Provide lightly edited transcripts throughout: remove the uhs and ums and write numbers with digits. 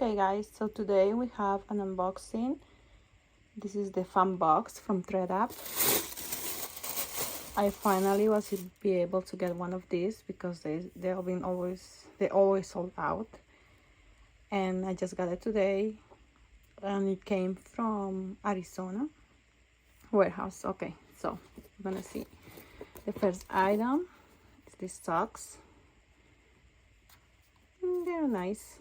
Okay guys, so today we have an unboxing. This is the fan box from Thredup. I finally was be able to get one of these because they have been always sold out, and I just got it today, and it came from Arizona warehouse. Okay, so we're gonna see the first item. It's these socks. They're nice.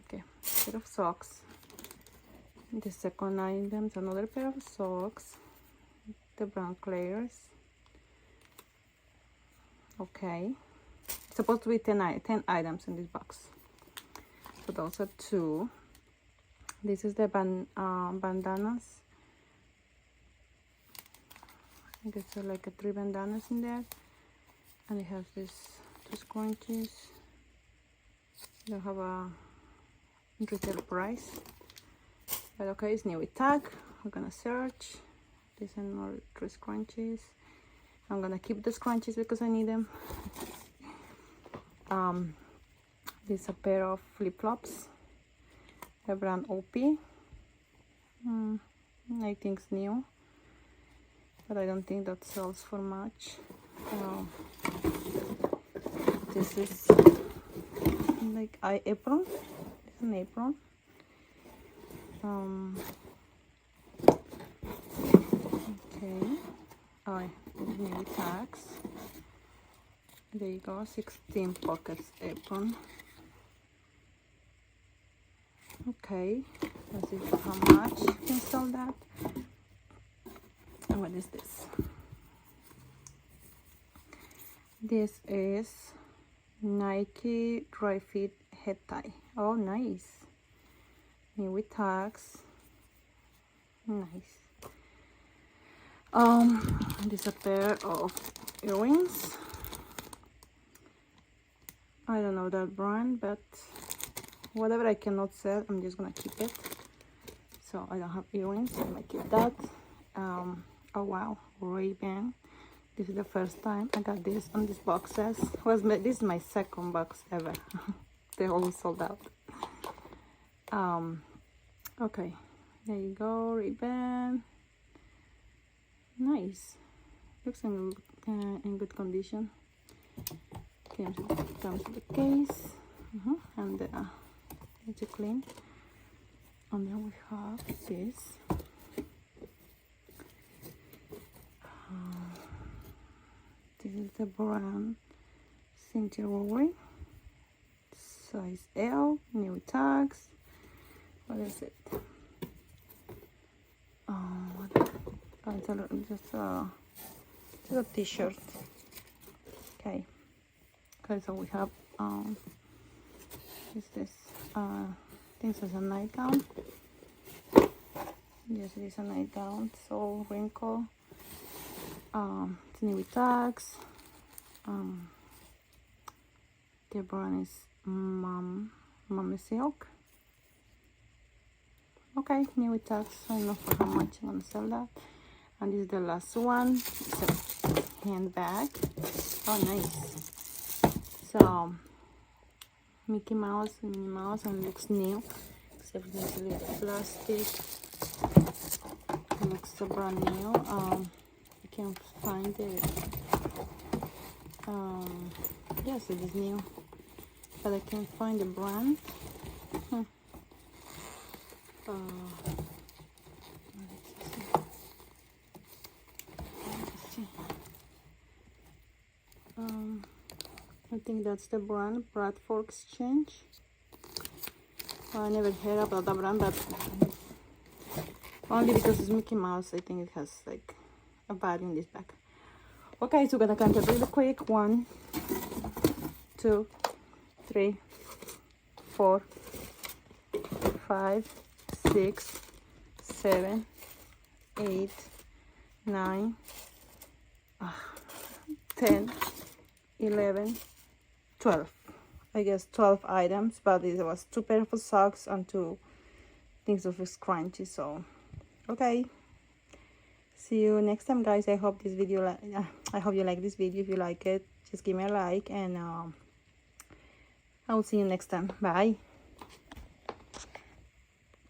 Okay, pair of socks. The second item is another pair of socks, the brown layers. Okay, it's supposed to be 10 items in this box, so those are two. This is the bandanas. I guess there are like 3 bandanas in there, and it has this 2 scrunchies. They have a retail price, but okay, it's new with tag. We're gonna search. These are more 3 scrunchies. I'm gonna keep the scrunchies because I need them. This is a pair of flip-flops, the brand OP. I think it's new, but I don't think that sells for much. This is like apron. It's an apron. Okay. Oh, new tags. There you go. 16 pockets apron. Okay. Let's see how much you can sell that. What is this? This is Nike dry fit head tie. Oh, nice. New with tags. Nice. This is a pair of earrings. I don't know that brand, but whatever I cannot sell, I'm just gonna keep it. So I don't have earrings, so I'm gonna keep that. Oh wow, Ray-Ban. This is the first time I got this on these boxes. This is my second box ever. They always sold out. Okay, there you go, Ray-Ban. Nice. Looks in good condition. Comes with the case, and it's a clean. And then we have this. This is the brand Cynthia Rowe, size L, new tags. What is it? It's a t-shirt. Okay, so we have this this is a nightgown. Yes, it is a nightgown, so wrinkle. It's new with tags. The brand is Mommy Silk. Okay, new with tags. I don't know for how much I'm gonna sell that. And this is the last one. It's a handbag. Oh, nice. So Mickey Mouse and Minnie Mouse, and it looks new, except it's a little plastic. It looks so brand new. I can't find it. Yes, it is new, but I can't find the brand. I think that's the brand, Bradford Exchange. I never heard about the brand, but only because it's Mickey Mouse, I think it has like a bag in this bag. Okay, so we're gonna count it really quick. 1, 2, 3, 4, 5, 6, 7, 8, 9, 10, 11, 12. I guess 12 items, but it was 2 pairs of socks and 2 things of scrunchies. So okay, see you next time, guys. I hope this video I hope you like this video. If you like it, just give me a like, and I will see you next time. Bye.